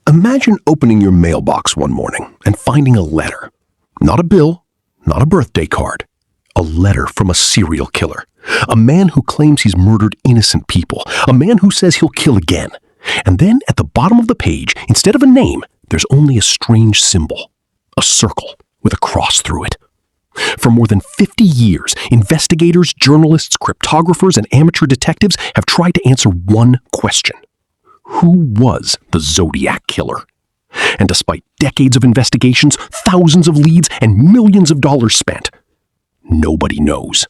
Imagine opening your mailbox one morning and finding a letter. Not a bill, not a birthday card. A letter from a serial killer. A man who claims he's murdered innocent people. A man who says he'll kill again. And then at the bottom of the page, instead of a name, there's only a strange symbol. A circle with a cross through it. For more than 50 years, investigators, journalists, cryptographers, and amateur detectives have tried to answer one question. Who was the Zodiac Killer? And despite decades of investigations, thousands of leads, and millions of dollars spent, nobody knows.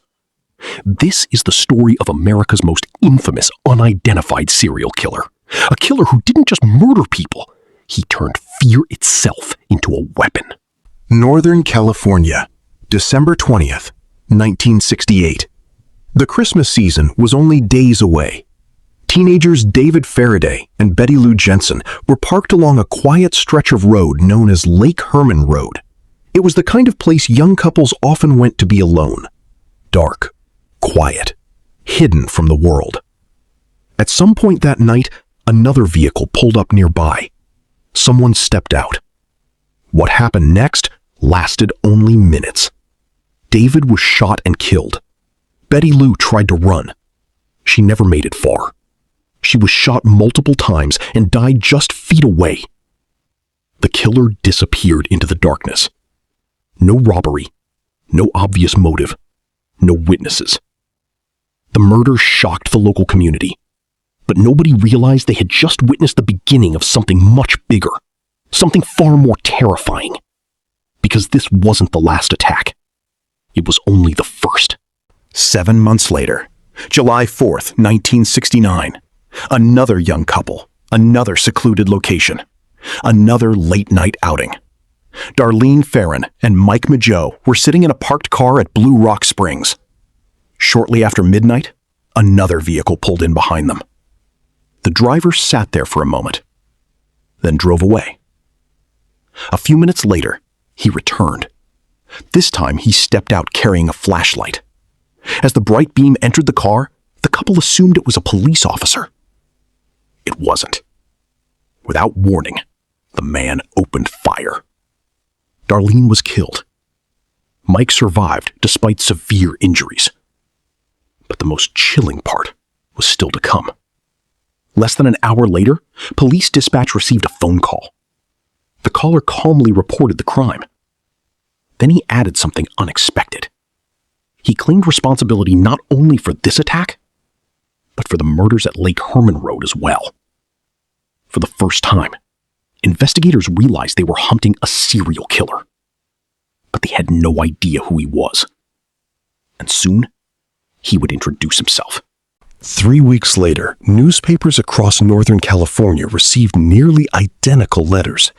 This is the story of America's most infamous unidentified serial killer. A killer who didn't just murder people, he turned fear itself into a weapon. Northern California, December 20th, 1968. The Christmas season was only days away. Teenagers David Faraday and Betty Lou Jensen were parked along a quiet stretch of road known as Lake Herman Road. It was the kind of place young couples often went to be alone. Dark, quiet, hidden from the world. At some point that night, another vehicle pulled up nearby. Someone stepped out. What happened next lasted only minutes. David was shot and killed. Betty Lou tried to run. She never made it far. She was shot multiple times and died just feet away. The killer disappeared into the darkness. No robbery, no obvious motive, no witnesses. The murder shocked the local community, but nobody realized they had just witnessed the beginning of something much bigger, something far more terrifying. Because this wasn't the last attack. It was only the first. 7 months later, July 4th, 1969. Another young couple, another secluded location, another late-night outing. Darlene Farron and Mike Mageau were sitting in a parked car at Blue Rock Springs. Shortly after midnight, another vehicle pulled in behind them. The driver sat there for a moment, then drove away. A few minutes later, he returned. This time, he stepped out carrying a flashlight. As the bright beam entered the car, the couple assumed it was a police officer. It wasn't. Without warning, the man opened fire. Darlene was killed. Mike survived despite severe injuries. But the most chilling part was still to come. Less than an hour later, police dispatch received a phone call. The caller calmly reported the crime. Then he added something unexpected. He claimed responsibility not only for this attack, but for the murders at Lake Herman Road as well. For the first time, investigators realized they were hunting a serial killer. But they had no idea who he was. And soon, he would introduce himself. 3 weeks later, newspapers across Northern California received nearly identical letters.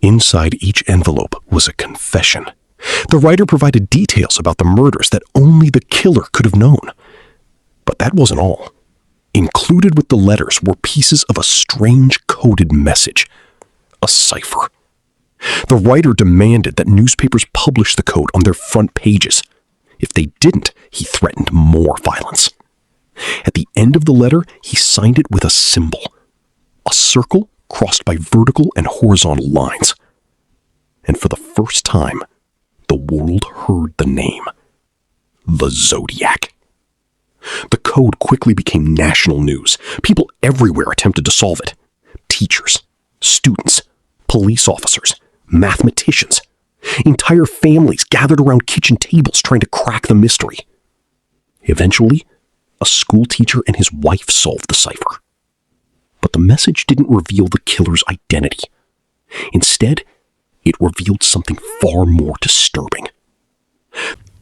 Inside each envelope was a confession. The writer provided details about the murders that only the killer could have known. But that wasn't all. Included with the letters were pieces of a strange coded message, a cipher. The writer demanded that newspapers publish the code on their front pages. If they didn't, he threatened more violence. At the end of the letter, he signed it with a symbol, a circle crossed by vertical and horizontal lines. And for the first time, the world heard the name, the Zodiac. The code quickly became national news. People everywhere attempted to solve it. Teachers, students, police officers, mathematicians. Entire families gathered around kitchen tables trying to crack the mystery. Eventually, a school teacher and his wife solved the cipher. But the message didn't reveal the killer's identity. Instead, it revealed something far more disturbing.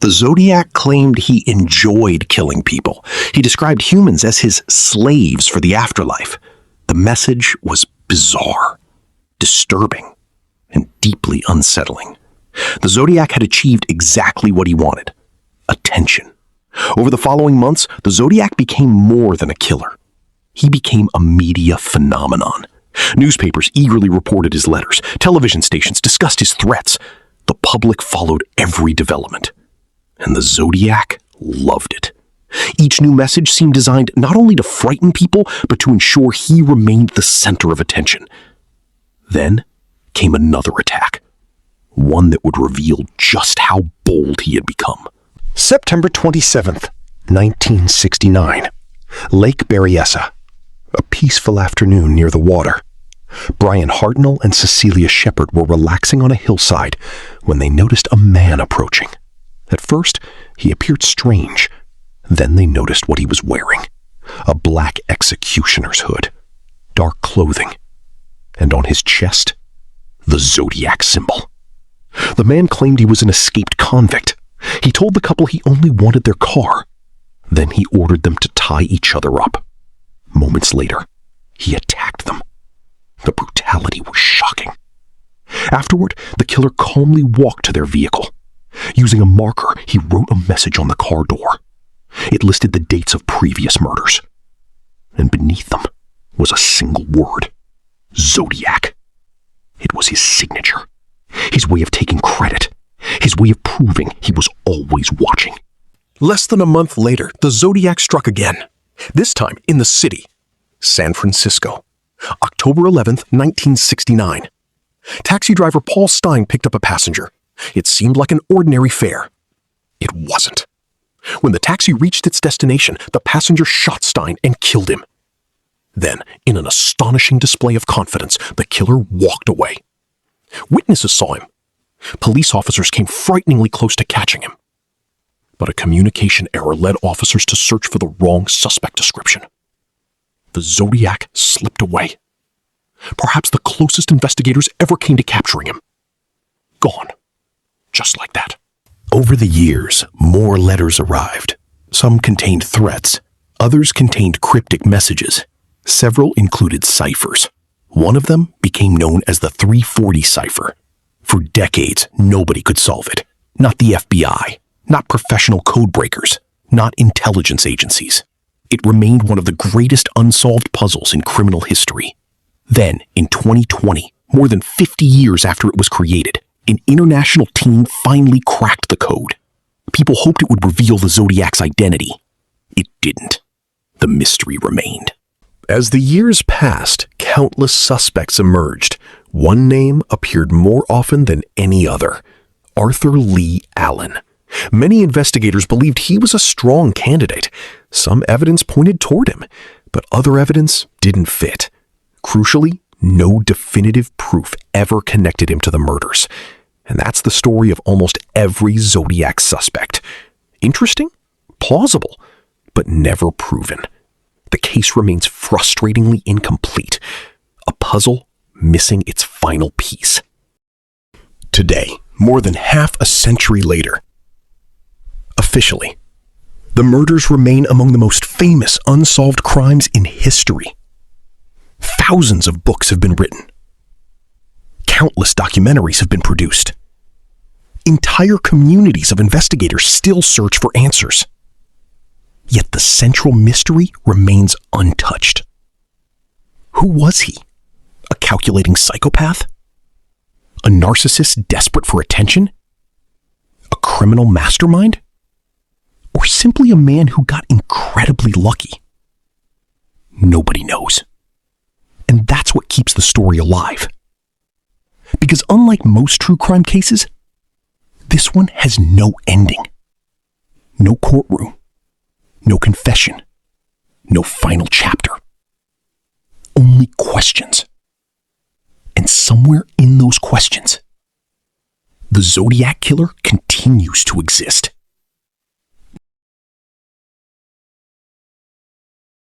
The Zodiac claimed he enjoyed killing people. He described humans as his slaves for the afterlife. The message was bizarre, disturbing, and deeply unsettling. The Zodiac had achieved exactly what he wanted: attention. Over the following months, the Zodiac became more than a killer. He became a media phenomenon. Newspapers eagerly reported his letters. Television stations discussed his threats. The public followed every development. And the Zodiac loved it. Each new message seemed designed not only to frighten people, but to ensure he remained the center of attention. Then came another attack, one that would reveal just how bold he had become. September 27th, 1969. Lake Berryessa. A peaceful afternoon near the water. Brian Hartnell and Cecilia Shepard were relaxing on a hillside when they noticed a man approaching. At first, he appeared strange. Then they noticed what he was wearing. A black executioner's hood, dark clothing, and on his chest, the Zodiac symbol. The man claimed he was an escaped convict. He told the couple he only wanted their car. Then he ordered them to tie each other up. Moments later, he attacked them. The brutality was shocking. Afterward, the killer calmly walked to their vehicle. Using a marker, he wrote a message on the car door. It listed the dates of previous murders. And beneath them was a single word: Zodiac. It was his signature, his way of taking credit, his way of proving he was always watching. Less than a month later, the Zodiac struck again, this time in the city, San Francisco. October 11th, 1969. Taxi driver Paul Stein picked up a passenger. It seemed like an ordinary fare. It wasn't. When the taxi reached its destination, the passenger shot Stein and killed him. Then, in an astonishing display of confidence, the killer walked away. Witnesses saw him. Police officers came frighteningly close to catching him. But a communication error led officers to search for the wrong suspect description. The Zodiac slipped away. Perhaps the closest investigators ever came to capturing him. Gone. Just like that. Over the years, more letters arrived. Some contained threats. Others contained cryptic messages. Several included ciphers. One of them became known as the 340 cipher. For decades, nobody could solve it. Not the FBI. Not professional code breakers. Not intelligence agencies. It remained one of the greatest unsolved puzzles in criminal history. Then, in 2020, more than 50 years after it was created, an international team finally cracked the code. People hoped it would reveal the Zodiac's identity. It didn't. The mystery remained. As the years passed, countless suspects emerged. One name appeared more often than any other: Arthur Lee Allen. Many investigators believed he was a strong candidate. Some evidence pointed toward him, but other evidence didn't fit. Crucially, no definitive proof ever connected him to the murders. And that's the story of almost every Zodiac suspect. Interesting, plausible, but never proven. The case remains frustratingly incomplete. A puzzle missing its final piece. Today, more than half a century later, officially, the murders remain among the most famous unsolved crimes in history. Thousands of books have been written. Countless documentaries have been produced. Entire communities of investigators still search for answers. Yet the central mystery remains untouched. Who was he? A calculating psychopath? A narcissist desperate for attention? A criminal mastermind? Or simply a man who got incredibly lucky? Nobody knows. And that's what keeps the story alive. Because unlike most true crime cases, this one has no ending. No courtroom. No confession. No final chapter. Only questions. And somewhere in those questions, the Zodiac Killer continues to exist.